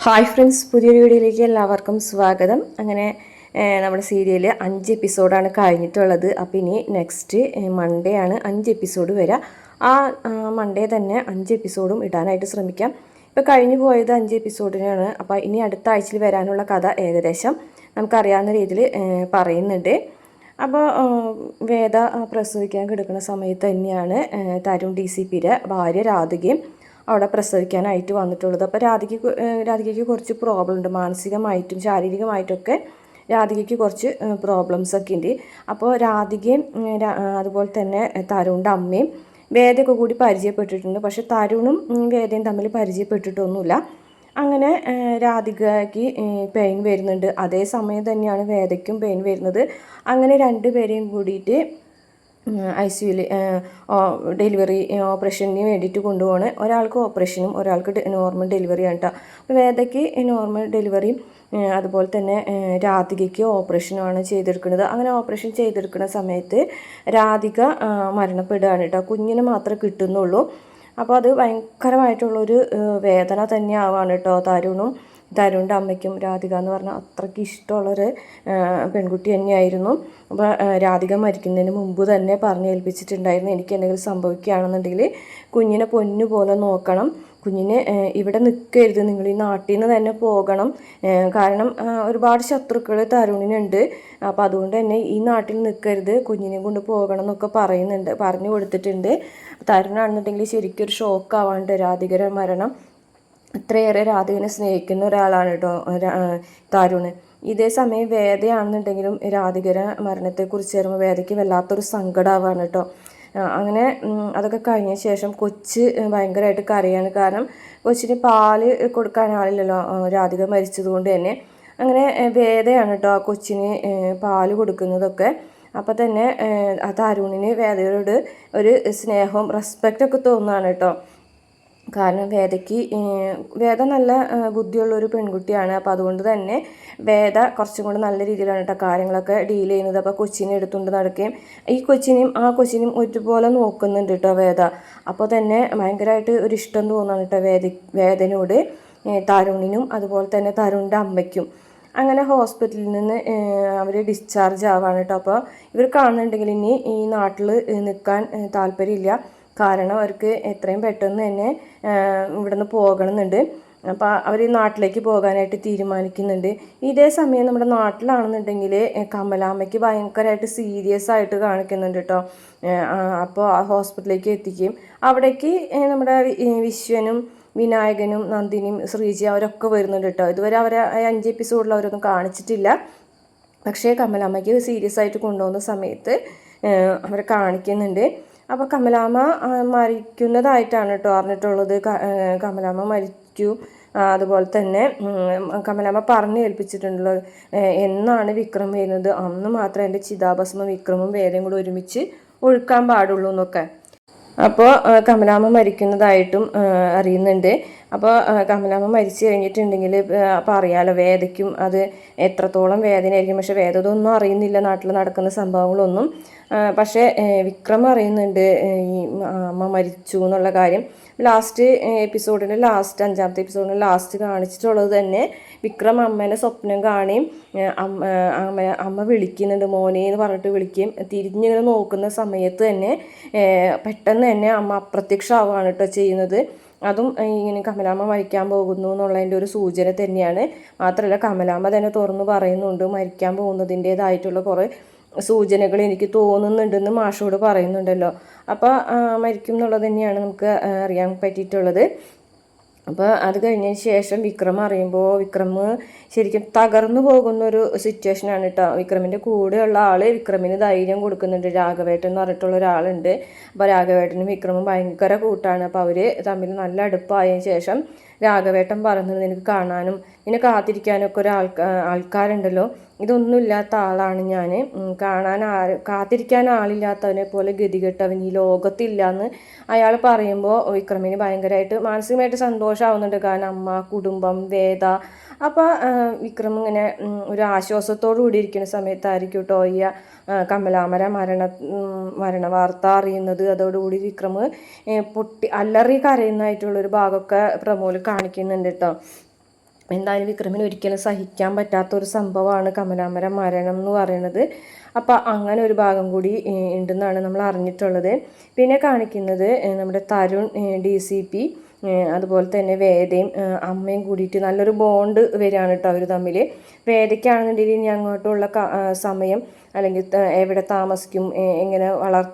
Hi friends, പുതിയൊരു വീഡിയോയിലേക്ക് എല്ലാവർക്കും സ്വാഗതം. അങ്ങനെ നമ്മുടെ സീരിയൽ 5 എപ്പിസോഡാണ് കഴിഞ്ഞിട്ടുള്ളത്. അപ്പോൾ ഇനി നെക്സ്റ്റ് മൺഡേ ആണ് 5 എപ്പിസോഡ് വരിക. ആ മൺഡേ തന്നെ 5 എപ്പിസോഡും ഇടാനായിട്ട് ശ്രമിക്കാം. ഇപ്പോൾ കഴിഞ്ഞു പോയത് 5 എപ്പിസോഡിനാണ്. അപ്പോൾ ഇനി അടുത്ത ആഴ്ചയിൽ വരാനുള്ള കഥ ഏകദേശം നമുക്കറിയാവുന്ന രീതിയിൽ പറയുന്നുണ്ട്. അപ്പോൾ വേദ പ്രസവിക്കാൻ കിടക്കുന്ന സമയത്ത് തന്നെയാണ് തരുൺ DCPയുടെ ഭാര്യ രാധികയും അവിടെ പ്രസവിക്കാനായിട്ട് വന്നിട്ടുള്ളത്. അപ്പോൾ രാധികയ്ക്ക് കുറച്ച് പ്രോബ്ലം ഉണ്ട്, മാനസികമായിട്ടും ശാരീരികമായിട്ടൊക്കെ രാധികയ്ക്ക് കുറച്ച് പ്രോബ്ലംസൊക്കെ ഉണ്ട്. അപ്പോൾ രാധികയും അതുപോലെ തന്നെ തരുണിൻ്റെ അമ്മയും വേദയൊക്കെ കൂടി പരിചയപ്പെട്ടിട്ടുണ്ട്. പക്ഷേ തരുണും വേദയും തമ്മിൽ പരിചയപ്പെട്ടിട്ടൊന്നുമില്ല. അങ്ങനെ രാധികയ്ക്ക് പെയിൻ വരുന്നുണ്ട്, അതേ സമയം തന്നെയാണ് വേദയ്ക്കും പെയിൻ വരുന്നത്. അങ്ങനെ രണ്ടുപേരെയും കൂടിയിട്ട് ICUവിൽ ഡെലിവറി ഓപ്പറേഷന് വേണ്ടിയിട്ട് കൊണ്ടുപോകണം. ഒരാൾക്ക് ഓപ്പറേഷനും ഒരാൾക്ക് നോർമൽ ഡെലിവറിയാണ് കേട്ടോ. അപ്പോൾ വേദയ്ക്ക് നോർമൽ ഡെലിവറിയും അതുപോലെ തന്നെ രാധികയ്ക്ക് ഓപ്പറേഷനുമാണ് ചെയ്തെടുക്കുന്നത്. അങ്ങനെ ഓപ്പറേഷൻ ചെയ്തെടുക്കുന്ന സമയത്ത് രാധിക മരണപ്പെടുകയാണ് കേട്ടോ. കുഞ്ഞിനെ മാത്രമേ കിട്ടുന്നുള്ളൂ. അപ്പോൾ അത് ഭയങ്കരമായിട്ടുള്ളൊരു വേദന തന്നെ ആവാണ് കേട്ടോ തരുണിൻ്റെ അമ്മയ്ക്കും. രാധിക എന്ന് പറഞ്ഞാൽ അത്രയ്ക്ക് ഇഷ്ടമുള്ളൊരു പെൺകുട്ടി തന്നെയായിരുന്നു. അപ്പോൾ രാധിക മരിക്കുന്നതിന് മുമ്പ് തന്നെ പറഞ്ഞേൽപ്പിച്ചിട്ടുണ്ടായിരുന്നു, എനിക്ക് എന്തെങ്കിലും സംഭവിക്കുകയാണെന്നുണ്ടെങ്കിൽ കുഞ്ഞിനെ പൊന്നു പോലെ നോക്കണം, കുഞ്ഞിനെ ഇവിടെ നിൽക്കരുത്, നിങ്ങൾ ഈ നാട്ടിൽ നിന്ന് തന്നെ പോകണം, കാരണം ഒരുപാട് ശത്രുക്കൾ തരുണിനുണ്ട്. അപ്പോൾ അതുകൊണ്ട് തന്നെ ഈ നാട്ടിൽ നിൽക്കരുത്, കുഞ്ഞിനെ കൊണ്ട് പോകണം എന്നൊക്കെ പറഞ്ഞു കൊടുത്തിട്ടുണ്ട്. തരുണാണെന്നുണ്ടെങ്കിൽ ശരിക്കും ഒരു ഷോക്കാവാണ്ട് രാധികയുടെ മരണം. അത്രയേറെ രാധികനെ സ്നേഹിക്കുന്ന ഒരാളാണ് കേട്ടോ തരുണ്. ഇതേ സമയം വേദയാണെന്നുണ്ടെങ്കിലും രാധികയുടെ മരണത്തെക്കുറിച്ച് വരുമ്പോൾ വേദയ്ക്ക് വല്ലാത്തൊരു സങ്കടമാവാണ് കേട്ടോ. അങ്ങനെ അതൊക്കെ കഴിഞ്ഞ ശേഷം കൊച്ച് ഭയങ്കരമായിട്ട് കരയാണ്. കാരണം കൊച്ചിന് പാല് കൊടുക്കാൻ ആളില്ലല്ലോ രാധിക മരിച്ചത് കൊണ്ട് തന്നെ. അങ്ങനെ വേദയാണ് കേട്ടോ ആ കൊച്ചിന് പാല് കൊടുക്കുന്നതൊക്കെ. അപ്പോൾ തന്നെ തരുണിന് വേദയോട് ഒരു സ്നേഹവും റെസ്പെക്റ്റൊക്കെ തോന്നുകയാണ് കേട്ടോ. കാരണം വേദ നല്ല ബുദ്ധിയുള്ളൊരു പെൺകുട്ടിയാണ്. അപ്പോൾ അതുകൊണ്ട് തന്നെ വേദ കുറച്ചും കൂടി നല്ല രീതിയിലാണ് കേട്ടോ കാര്യങ്ങളൊക്കെ ഡീൽ ചെയ്യുന്നത്. അപ്പോൾ കൊച്ചിനെ എടുത്തുകൊണ്ട് നടക്കുകയും ഈ കൊച്ചിനെയും ഒരുപോലെ നോക്കുന്നുണ്ട് കേട്ടോ വേദ. അപ്പോൾ തന്നെ ഭയങ്കരമായിട്ട് ഒരു ഇഷ്ടം തോന്നുകയാണ് കേട്ടോ വേദനയോട്, തരുണിനും അതുപോലെ തന്നെ തരുണിൻ്റെ അമ്മയ്ക്കും. അങ്ങനെ ഹോസ്പിറ്റലിൽ നിന്ന് അവർ ഡിസ്ചാർജ് ആവാണ് കേട്ടോ. അപ്പോൾ ഇവർ കാണുന്നുണ്ടെങ്കിൽ ഇനി ഈ നാട്ടിൽ നിൽക്കാൻ താല്പര്യമില്ല, കാരണം അവർക്ക് എത്രയും പെട്ടെന്ന് തന്നെ ഇവിടെ നിന്ന് പോകണമെന്നുണ്ട്. അപ്പോൾ അവർ നാട്ടിലേക്ക് പോകാനായിട്ട് തീരുമാനിക്കുന്നുണ്ട്. ഇതേ സമയം നമ്മുടെ നാട്ടിലാണെന്നുണ്ടെങ്കിൽ കമലാമ്മയ്ക്ക് ഭയങ്കരമായിട്ട് സീരിയസ് ആയിട്ട് കാണിക്കുന്നുണ്ട് കേട്ടോ. അപ്പോൾ ആ ഹോസ്പിറ്റലിലേക്ക് എത്തിക്കുകയും അവിടേക്ക് നമ്മുടെ വിശ്വനും വിനായകനും നന്ദിനിയും ശ്രീജി അവരൊക്കെ വരുന്നുണ്ട് കേട്ടോ. ഇതുവരെ അവരെ 5 എപ്പിസോഡിൽ അവരൊന്നും കാണിച്ചിട്ടില്ല. പക്ഷേ കമലാമ്മയ്ക്ക് സീരിയസ് ആയിട്ട് കൊണ്ടുപോകുന്ന സമയത്ത് അവരെ കാണിക്കുന്നുണ്ട്. അപ്പോൾ കമലാമ്മ മരിക്കുന്നതായിട്ടാണ് കേട്ടോ അറിഞ്ഞിട്ടുള്ളത്. കമലാമ്മ മരിക്കൂ, അതുപോലെ തന്നെ കമലാമ്മ പറഞ്ഞു ഏൽപ്പിച്ചിട്ടുണ്ടല്ലോ എന്നാണ് വിക്രം വരുന്നത് അന്ന് മാത്രമേ എൻ്റെ ചിതാഭസ്മം വിക്രമും വേദയും കൂടെ ഒരുമിച്ച് ഒഴുക്കാൻ പാടുള്ളൂ എന്നൊക്കെ. അപ്പോൾ കമലാമ്മ മരിക്കുന്നതായിട്ടും അറിയുന്നുണ്ട്. അപ്പോൾ കമലാമ്മ മരിച്ചു കഴിഞ്ഞിട്ടുണ്ടെങ്കിൽ അപ്പോൾ അറിയാമല്ലോ വേദയ്ക്കും അത് എത്രത്തോളം വേദനയായിരിക്കും. പക്ഷേ വേദ ഇതൊന്നും അറിയുന്നില്ല, നാട്ടിൽ നടക്കുന്ന സംഭവങ്ങളൊന്നും. പക്ഷേ വിക്രം അറിയുന്നുണ്ട് ഈ അമ്മ മരിച്ചു എന്നുള്ള കാര്യം. ലാസ്റ്റ് എപ്പിസോഡിൻ്റെ അഞ്ചാമത്തെ എപ്പിസോഡിൻ്റെ ലാസ്റ്റ് കാണിച്ചിട്ടുള്ളത് തന്നെ വിക്രം അമ്മേനെ സ്വപ്നം കാണുകയും അമ്മ വിളിക്കുന്നുണ്ട്, മോനെ എന്ന് പറഞ്ഞിട്ട് വിളിക്കുകയും തിരിഞ്ഞിങ്ങനെ നോക്കുന്ന സമയത്ത് തന്നെ പെട്ടെന്ന് തന്നെ അമ്മ അപ്രത്യക്ഷമാവുകയാണ് കേട്ടോ ചെയ്യുന്നത്. അതും ഇങ്ങനെ കമലാമ്മ മരിക്കാൻ പോകുന്നു എന്നുള്ളതിൻ്റെ ഒരു സൂചന തന്നെയാണ്. മാത്രമല്ല കമലാമ്മ തന്നെ തുറന്ന് പറയുന്നുണ്ട് മരിക്കാൻ പോകുന്നതിൻ്റേതായിട്ടുള്ള കുറേ സൂചനകൾ എനിക്ക് തോന്നുന്നുണ്ടെന്ന് മാഷോട് പറയുന്നുണ്ടല്ലോ. അപ്പോൾ മരിക്കും എന്നുള്ളത് തന്നെയാണ് നമുക്ക് അറിയാൻ പറ്റിയിട്ടുള്ളത്. അപ്പോൾ അത് കഴിഞ്ഞതിന് ശേഷം വിക്രം അറിയുമ്പോൾ വിക്രം ശരിക്കും തകർന്നു പോകുന്നൊരു സിറ്റുവേഷനാണ് കേട്ടോ. വിക്രമിൻ്റെ കൂടെയുള്ള ആൾ വിക്രമിന് ധൈര്യം കൊടുക്കുന്നുണ്ട്, രാഘവേട്ടൻ എന്ന് പറഞ്ഞിട്ടുള്ള ഒരാളുണ്ട്. അപ്പോൾ രാഘവേട്ടനും വിക്രമും ഭയങ്കര കൂട്ടാണ്. അപ്പോൾ അവർ തമ്മിൽ നല്ല അടുപ്പായതിനു ശേഷം രാഘവേട്ടൻ പറയുന്നത് നിനക്ക് കാണാനും നിന്നെ കാത്തിരിക്കാനൊക്കെ ആൾക്കാരുണ്ടല്ലോ, ഇതൊന്നുമില്ലാത്ത ആളാണ് ഞാൻ, കാത്തിരിക്കാൻ ആളില്ലാത്തവനെ പോലെ ഗതികെട്ടവൻ ഈ ലോകത്തില്ല എന്ന് അയാൾ പറയുമ്പോൾ വിക്രമിന് ഭയങ്കരമായിട്ട് മാനസികമായിട്ട് സന്തോഷമാവുന്നുണ്ട്. കാരണം അമ്മ, കുടുംബം, വേദ. അപ്പോൾ വിക്രം ഇങ്ങനെ ഒരു ആശ്വാസത്തോടു കൂടി ഇരിക്കുന്ന സമയത്തായിരിക്കും കേട്ടോ ഈ കമലാമര മരണ വാർത്ത അറിയുന്നത്. അതോടുകൂടി വിക്രം അല്ലറി കരയുന്നതായിട്ടുള്ളൊരു ഭാഗമൊക്കെ പ്രമോല് കാണിക്കുന്നുണ്ട് കേട്ടോ. എന്തായാലും വിക്രമിന് ഒരിക്കലും സഹിക്കാൻ പറ്റാത്തൊരു സംഭവമാണ് കമലാമ്മയുടെ മരണം എന്ന് പറയുന്നത്. അപ്പോൾ അങ്ങനെ ഒരു ഭാഗം കൂടി ഉണ്ടെന്നാണ് നമ്മൾ അറിഞ്ഞിട്ടുള്ളത്. പിന്നെ കാണിക്കുന്നത് നമ്മുടെ തരുൺ DCP അതുപോലെ തന്നെ വേദയും അമ്മയും കൂടിയിട്ട് നല്ലൊരു ബോണ്ട് വരികയാണ് കേട്ടോ അവർ തമ്മിൽ. വേദയ്ക്കാണെന്നുണ്ടെങ്കിൽ ഇനി അങ്ങോട്ടുള്ള സമയം അല്ലെങ്കിൽ എവിടെ താമസിക്കും, എങ്ങനെ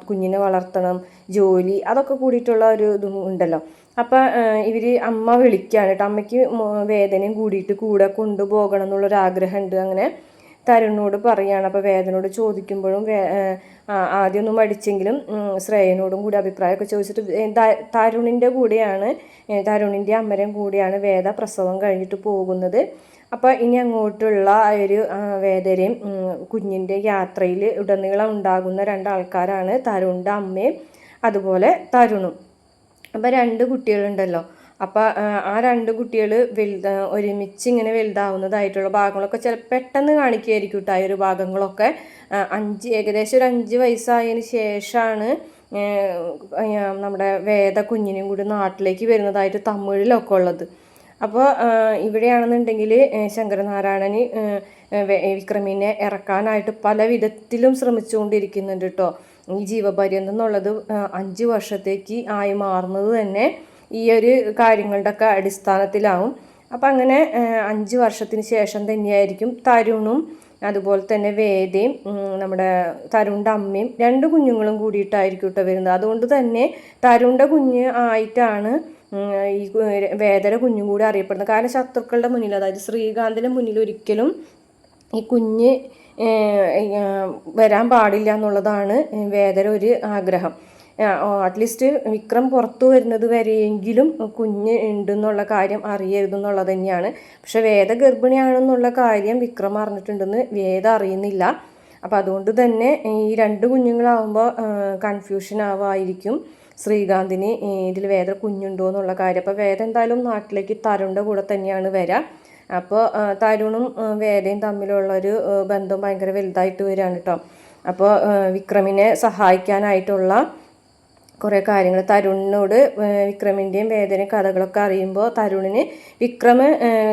കുഞ്ഞിനെ വളർത്തണം, ജോലി, അതൊക്കെ കൂടിയിട്ടുള്ള ഒരു ഇതും ഉണ്ടല്ലോ. അപ്പം ഇവർ അമ്മ വിളിക്കുകയാണ് കേട്ടോ. അമ്മയ്ക്ക് വേദനയും കൂടിയിട്ട് കൂടെ കൊണ്ടുപോകണം എന്നുള്ളൊരാഗ്രഹമുണ്ട്. അങ്ങനെ തരുണിനോട് പറയുകയാണ്. അപ്പോൾ വേദനയോട് ചോദിക്കുമ്പോഴും ആദ്യമൊന്നും മടിച്ചെങ്കിലും ശ്രേയനോടും കൂടി അഭിപ്രായമൊക്കെ ചോദിച്ചിട്ട് തരുണിൻ്റെ കൂടെയാണ്, തരുണിൻ്റെ അമ്മയും കൂടിയാണ് വേദ പ്രസവം കഴിഞ്ഞിട്ട് പോകുന്നത്. അപ്പോൾ ഇനി അങ്ങോട്ടുള്ള ഒരു വേദനയും കുഞ്ഞിൻ്റെ യാത്രയിൽ ഉടനീളം ഉണ്ടാകുന്ന രണ്ടാൾക്കാരാണ് തരുണിൻ്റെ അമ്മയും അതുപോലെ തരുണും. അപ്പോൾ 2 കുട്ടികളുണ്ടല്ലോ. അപ്പോൾ ആ 2 കുട്ടികൾ ഒരുമിച്ച് ഇങ്ങനെ വലുതാവുന്നതായിട്ടുള്ള ഭാഗങ്ങളൊക്കെ പെട്ടെന്ന് കാണിക്കുകയായിരിക്കും കേട്ടോ. ഈ ഒരു ഭാഗങ്ങളൊക്കെ ഏകദേശം ഒരു 5 വയസ്സായതിന് ശേഷമാണ് നമ്മുടെ വേദ കുഞ്ഞിനെയും കൂടി നാട്ടിലേക്ക് വരുന്നതായിട്ട് തമിഴിലൊക്കെ ഉള്ളത്. അപ്പോൾ ഇവിടെയാണെന്നുണ്ടെങ്കിൽ ശങ്കരനാരായണന് വിക്രമിനെ ഇറക്കാനായിട്ട് പല വിധത്തിലും ശ്രമിച്ചുകൊണ്ടിരിക്കുന്നുണ്ട് കേട്ടോ. ഈ ജീവപര്യന്തം എന്നുള്ളത് 5 വർഷത്തേക്ക് ആയി മാറുന്നത് തന്നെ ഈ ഒരു കാര്യങ്ങളുടെ ഒക്കെ അടിസ്ഥാനത്തിലാവും. അപ്പം അങ്ങനെ 5 വർഷത്തിന് ശേഷം തന്നെയായിരിക്കും തരുണും അതുപോലെ തന്നെ വേദയും നമ്മുടെ തരുണിൻ്റെ അമ്മയും 2 കുഞ്ഞുങ്ങളും കൂടിയിട്ടായിരിക്കും കേട്ടോ വരുന്നത്. അതുകൊണ്ട് തന്നെ തരുണിൻ്റെ കുഞ്ഞ് ആയിട്ടാണ് ഈ വേദര കുഞ്ഞും കൂടി അറിയപ്പെടുന്നത്. കാരണം ശത്രുക്കളുടെ മുന്നിൽ, അതായത് ശ്രീകാന്തിൻ്റെ മുന്നിൽ ഒരിക്കലും ഈ കുഞ്ഞ് വരാൻ പാടില്ല എന്നുള്ളതാണ് വേദര ഒരു ആഗ്രഹം. അറ്റ്ലീസ്റ്റ് വിക്രം പുറത്തു വരുന്നത് വരെയെങ്കിലും കുഞ്ഞ് ഉണ്ടെന്നുള്ള കാര്യം അറിയരുതെന്നുള്ളത് തന്നെയാണ്. പക്ഷെ വേദ ഗർഭിണിയാണെന്നുള്ള കാര്യം വിക്രം അറിഞ്ഞിട്ടുണ്ടെന്ന് വേദ അറിയുന്നില്ല. അപ്പോൾ അതുകൊണ്ട് തന്നെ ഈ 2 കുഞ്ഞുങ്ങളാവുമ്പോൾ കൺഫ്യൂഷൻ ആവായിരിക്കും ശ്രീകാന്തിന് ഇതിൽ വേദ കുഞ്ഞുണ്ടോ എന്നുള്ള കാര്യം. അപ്പോൾ വേദ എന്തായാലും നാട്ടിലേക്ക് തരുണിൻ്റെ കൂടെ തന്നെയാണ് വരിക. അപ്പോൾ തരുണും വേദയും തമ്മിലുള്ളൊരു ബന്ധം ഭയങ്കര വലുതായിട്ട് വരികയാണ് കേട്ടോ. അപ്പോൾ വിക്രമിനെ സഹായിക്കാനായിട്ടുള്ള കുറേ കാര്യങ്ങൾ തരുണിനോട് വിക്രമിൻ്റെയും വേദനയും കഥകളൊക്കെ അറിയുമ്പോൾ തരുണിന് വിക്രം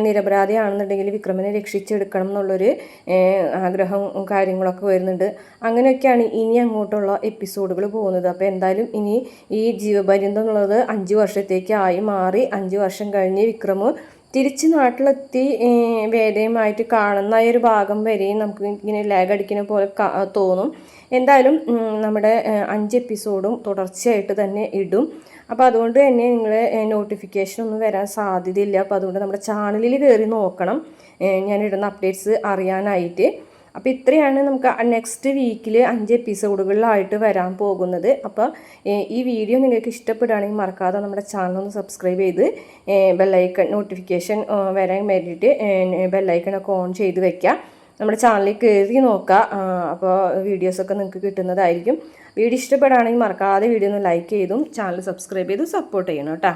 നിരപരാധിയാണെന്നുണ്ടെങ്കിൽ വിക്രമിനെ രക്ഷിച്ചെടുക്കണം എന്നുള്ളൊരു ആഗ്രഹം കാര്യങ്ങളൊക്കെ വരുന്നുണ്ട്. അങ്ങനെയൊക്കെയാണ് ഇനി അങ്ങോട്ടുള്ള എപ്പിസോഡുകൾ പോകുന്നത്. അപ്പോൾ എന്തായാലും ഇനി ഈ ജീവപര്യന്തം എന്നുള്ളത് 5 വർഷത്തേക്കായി മാറി 5 വർഷം കഴിഞ്ഞ് വിക്രം തിരിച്ച് നാട്ടിലെത്തി വേദയുമായിട്ട് കാണുന്ന ഒരു ഭാഗം വരെയും നമുക്ക് ഇങ്ങനെ ലാഗ് അടിക്കുന്ന പോലെ തോന്നും. എന്തായാലും നമ്മുടെ 5 എപ്പിസോഡും തുടർച്ചയായിട്ട് തന്നെ ഇടും. അപ്പോൾ അതുകൊണ്ട് തന്നെ നിങ്ങൾ നോട്ടിഫിക്കേഷൻ ഒന്നും വരാൻ സാധ്യതയില്ല. അപ്പോൾ അതുകൊണ്ട് നമ്മുടെ ചാനലിൽ കയറി നോക്കണം ഞാനിടുന്ന അപ്ഡേറ്റ്സ് അറിയാനായിട്ട്. അപ്പോൾ ഇത്രയാണ് നമുക്ക് നെക്സ്റ്റ് വീക്കിൽ 5 എപ്പിസോഡുകളിലായിട്ട് വരാൻ പോകുന്നത്. അപ്പോൾ ഈ വീഡിയോ നിങ്ങൾക്ക് ഇഷ്ടപ്പെടുകയാണെങ്കിൽ മറക്കാതെ നമ്മുടെ ചാനൽ ഒന്ന് സബ്സ്ക്രൈബ് ചെയ്ത് ബെല്ലൈക്കൺ നോട്ടിഫിക്കേഷൻ വരാൻ വേണ്ടിയിട്ട് ബെല്ലൈക്കണൊക്കെ ഓൺ ചെയ്ത് വെക്കുക. നമ്മുടെ ചാനലിൽ കയറി നോക്കുക. അപ്പോൾ വീഡിയോസൊക്കെ നിങ്ങൾക്ക് കിട്ടുന്നതായിരിക്കും. വീഡിയോ ഇഷ്ടപ്പെടുകയാണെങ്കിൽ മറക്കാതെ വീഡിയോ ഒന്ന് ലൈക്ക് ചെയ്തും ചാനൽ സബ്സ്ക്രൈബ് ചെയ്തും സപ്പോർട്ട് ചെയ്യണം കേട്ടോ.